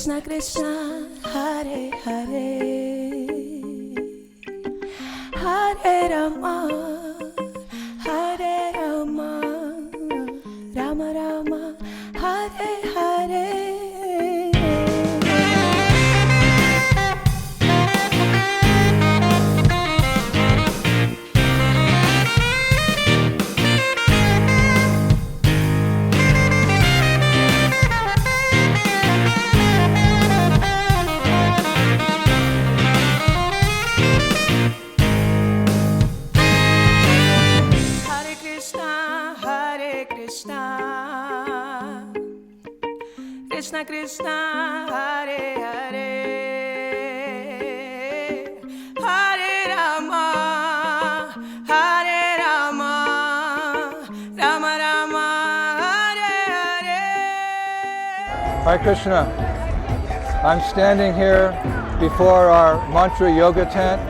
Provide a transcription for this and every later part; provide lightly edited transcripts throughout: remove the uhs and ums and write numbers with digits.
Krishna Krishna, Hare Hare, Hare Rama, Hare Rama, Rama Rama, Hare Hare. Krishna Krishna, Hare Hare, Hare Rama, Hare Rama, Rama Rama, Hare Hare. Hare Krishna. I'm standing here before our mantra yoga tent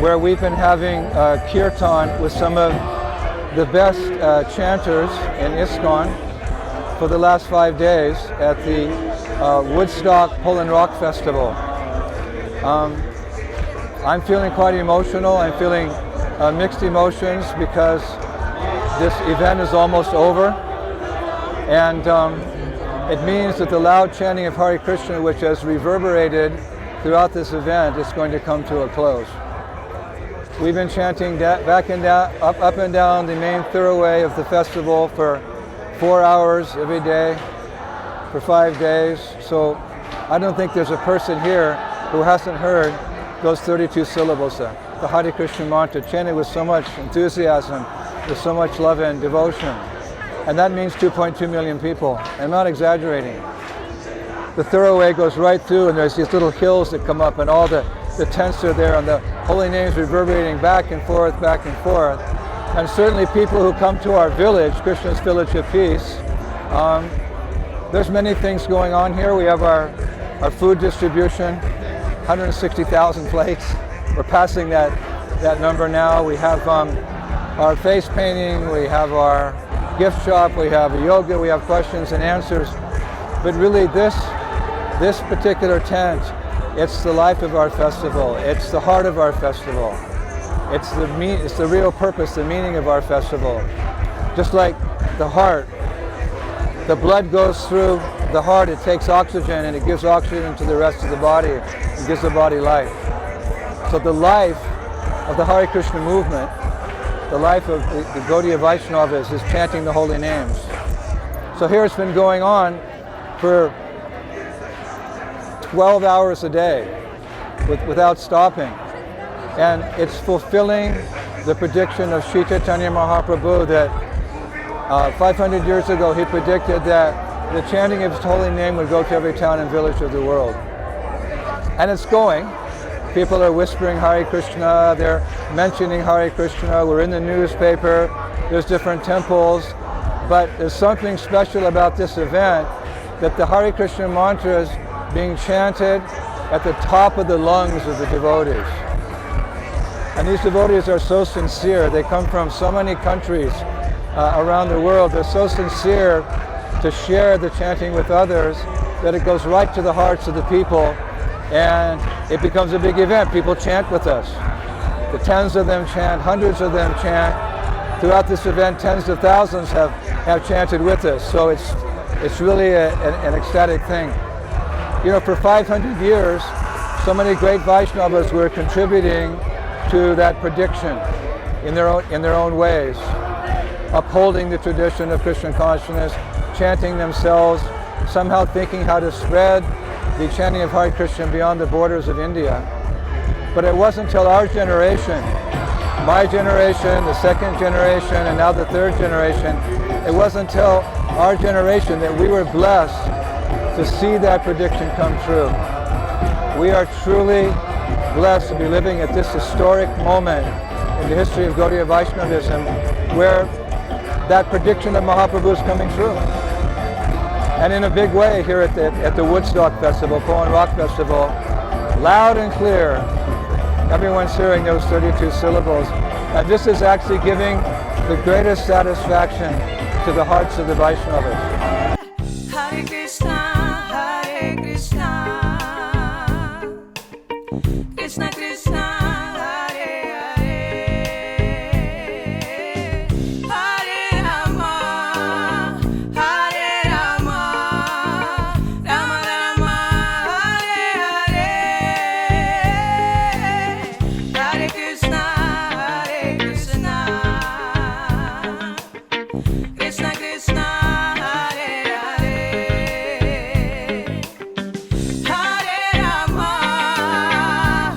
where we've been having kirtan with some of the best chanters in ISKCON for the last 5 days at the Woodstock Polish Rock Festival. I'm feeling quite emotional. I'm feeling mixed emotions because this event is almost over, and it means that the loud chanting of Hare Krishna, which has reverberated throughout this event, is going to come to a close. We've been chanting back and down, up and down the main thoroughway of the festival for 4 hours every day for 5 days. So I don't think there's a person here who hasn't heard those 32 syllables there. The Hare Krishna mantra, chanted with so much enthusiasm, with so much love and devotion. And that means 2.2 million people. I'm not exaggerating. The thoroughway goes right through, and there's these little hills that come up, and all the tents are there, and the holy names reverberating back and forth, back and forth. And certainly people who come to our village, Krishna's Village of Peace, there's many things going on here. We have our food distribution, 160,000 plates. We're passing that number now. We have our face painting, we have our gift shop, we have yoga, we have questions and answers. But really this particular tent, it's the life of our festival. It's the heart of our festival. It's the real purpose, the meaning of our festival. Just like the heart, the blood goes through the heart, it takes oxygen and it gives oxygen to the rest of the body. It gives the body life. So the life of the Hare Krishna movement, the life of the Gaudiya Vaishnavas is chanting the holy names. So here it's been going on for 12 hours a day without stopping. And it's fulfilling the prediction of Sri Chaitanya Mahaprabhu that 500 years ago he predicted that the chanting of his holy name would go to every town and village of the world. And it's going. People are whispering Hare Krishna, they're mentioning Hare Krishna, we're in the newspaper, there's different temples, but there's something special about this event that the Hare Krishna mantra is being chanted at the top of the lungs of the devotees. And these devotees are so sincere. They come from so many countries around the world. They're so sincere to share the chanting with others that it goes right to the hearts of the people, and it becomes a big event. People chant with us. The tens of them chant, hundreds of them chant. Throughout this event, tens of thousands have chanted with us. So it's really an ecstatic thing. You know, for 500 years, so many great Vaishnavas were contributing to that prediction in their own ways, upholding the tradition of Krishna consciousness, chanting themselves, somehow thinking how to spread the chanting of Hare Krishna beyond the borders of India. But it wasn't until our generation, my generation, the second generation, and now the third generation, it wasn't until our generation that we were blessed to see that prediction come true. We are truly blessed to be living at this historic moment in the history of Gaudiya Vaishnavism where that prediction of Mahaprabhu is coming true. And in a big way here at the Woodstock Festival, Polish Rock Festival, loud and clear, everyone's hearing those 32 syllables. And this is actually giving the greatest satisfaction to the hearts of the Vaishnavas. Hare Krishna, Hare Krishna. Krishna Krishna, Hare Hare, Hare Rama, Hare Rama, Rama Rama, Hare Hare, Hare Krishna, Hare Krishna, Krishna Krishna, Hare Hare, Hare Rama,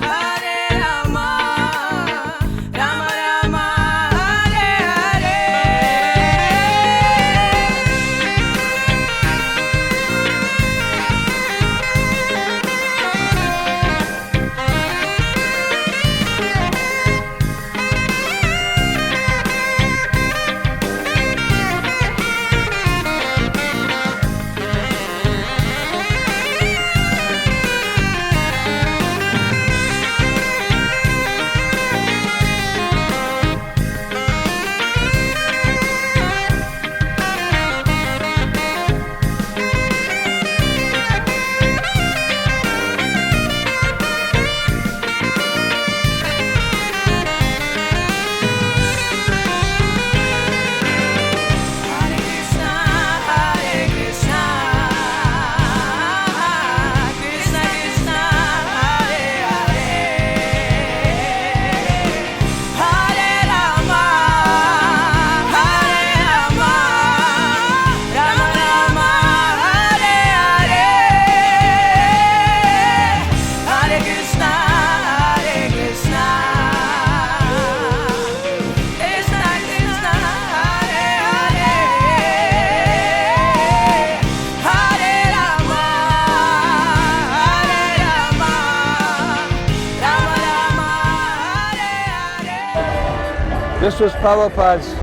Hare Rama, Rama Rama, Hare Hare. Hare Krishna, Hare Krishna, Krishna Krishna, Hare Hare, Hare Rama, Hare Rama, Rama Rama, Hare Hare, Hare Krishna, Hare Krishna, Krishna Krishna, Hare Hare, Hare Rama, Hare Rama, Rama Rama, Hare Hare. This was Prabhupada's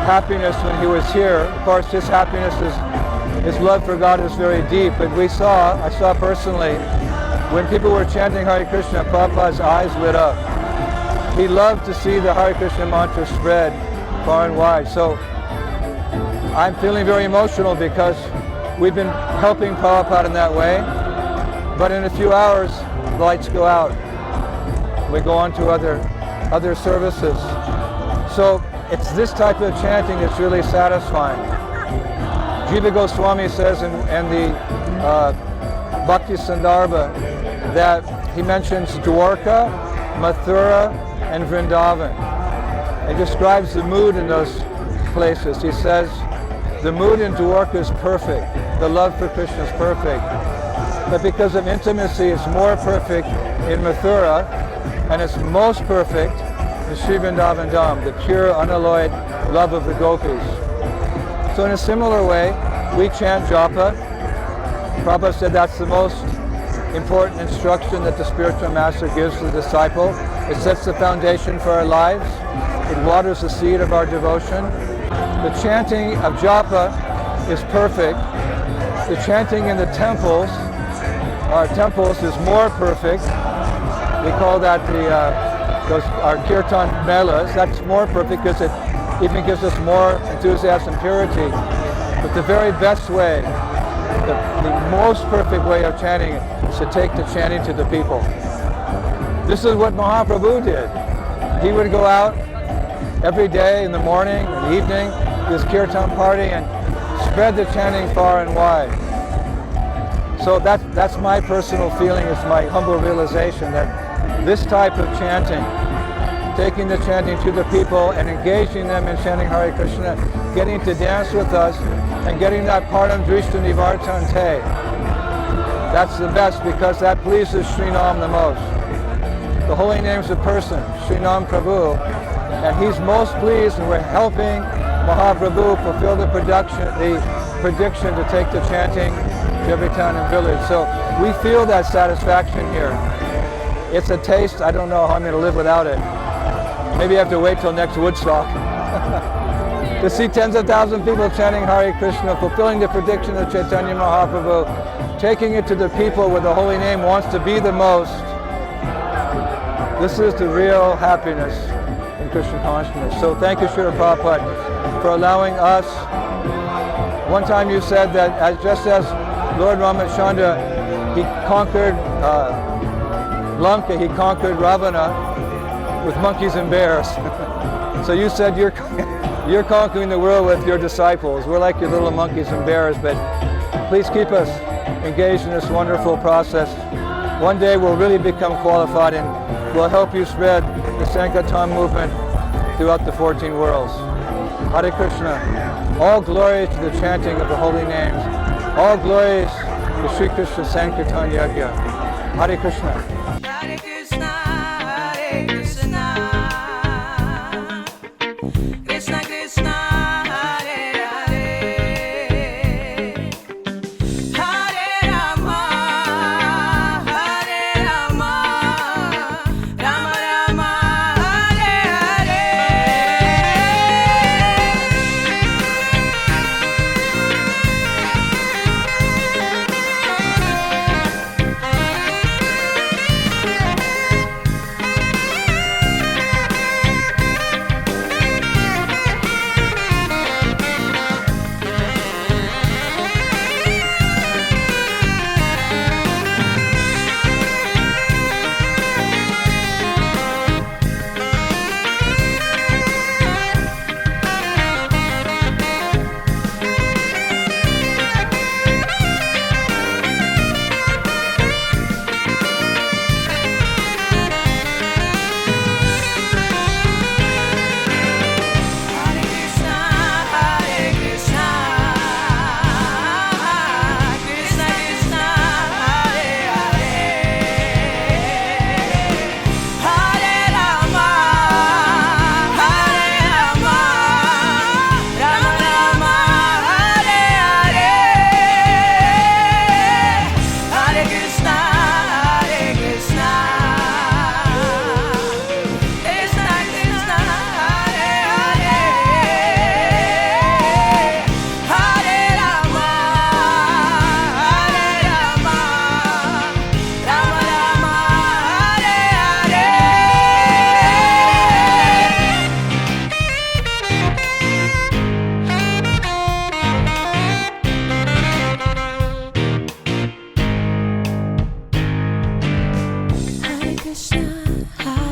happiness when he was here. Of course, his happiness is, his love for God is very deep, but I saw personally, when people were chanting Hare Krishna, Prabhupada's eyes lit up. He loved to see the Hare Krishna mantra spread far and wide. So I'm feeling very emotional because we've been helping Prabhupada in that way, but in a few hours, the lights go out. We go on to other services. So it's this type of chanting that's really satisfying. Jiva Goswami says in the Bhakti Sandarbha that he mentions Dwarka, Mathura, and Vrindavan. He describes the mood in those places. He says the mood in Dwarka is perfect. The love for Krishna is perfect. But because of intimacy, it's more perfect in Mathura, and it's most perfect in Sri Vrindavan Dham, the pure, unalloyed love of the gopis. So in a similar way, we chant japa. Prabhupada said that's the most important instruction that the spiritual master gives to the disciple. It sets the foundation for our lives. It waters the seed of our devotion. The chanting of japa is perfect. The chanting in the temples, our temples, is more perfect. We call that our kirtan melas. That's more perfect because it even gives us more enthusiasm and purity. But the very best way, the most perfect way of chanting is to take the chanting to the people. This is what Mahaprabhu did. He would go out every day in the morning and the evening, his kirtan party, and spread the chanting far and wide. So that's my personal feeling, it's my humble realization that this type of chanting, taking the chanting to the people and engaging them in chanting Hare Krishna, getting to dance with us, and getting that Param Drishta Nivartante, that's the best because that pleases Srinam the most. The holy name's a person, Srinam Prabhu, and he's most pleased, and we're helping Mahaprabhu fulfill the prediction to take the chanting to every town and village. So we feel that satisfaction here. It's a taste, I don't know how I'm going to live without it. Maybe I have to wait till next Woodstock. To see tens of thousands of people chanting Hare Krishna, fulfilling the prediction of Chaitanya Mahaprabhu, taking it to the people where the holy name wants to be the most. This is the real happiness in Krishna consciousness. So thank you, Srila Prabhupada, for allowing us. One time you said that just as Lord Ramachandra, he conquered Lanka, he conquered Ravana with monkeys and bears. So you said you're conquering the world with your disciples. We're like your little monkeys and bears, but please keep us engaged in this wonderful process. One day we'll really become qualified and we'll help you spread the Sankirtan movement throughout the 14 worlds. Hare Krishna. All glory to the chanting of the holy names. All glories to Sri Krishna Sankirtan Yajna. Hare Krishna. Hare Krishna, Hare Krishna, Krishna Krishna, Hare Hare, Hare Rama, Hare Rama, Rama Rama, Hare Hare. Hare Krishna, Hare